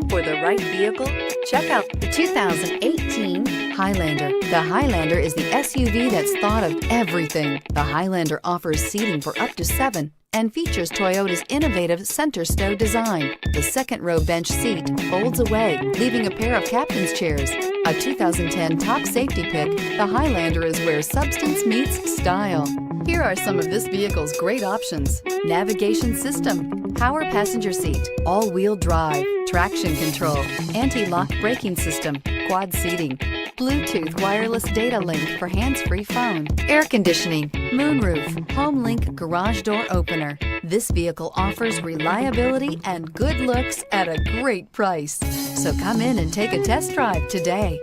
Looking for the right vehicle? Check out the 2018 Highlander. The Highlander is the SUV that's thought of everything. The Highlander offers seating for up to 7 and features Toyota's innovative center stow design. The second row bench seat folds away, leaving a pair of captain's chairs. A 2010 top safety pick, the Highlander is where substance meets style. Here are some of this vehicle's great options: navigation system, power passenger seat, all-wheel drive, traction control, anti-lock braking system, quad seating, Bluetooth wireless data link for hands-free phone, air conditioning, moonroof, home link garage door opener. This vehicle offers reliability and good looks at a great price. So come in and take a test drive today.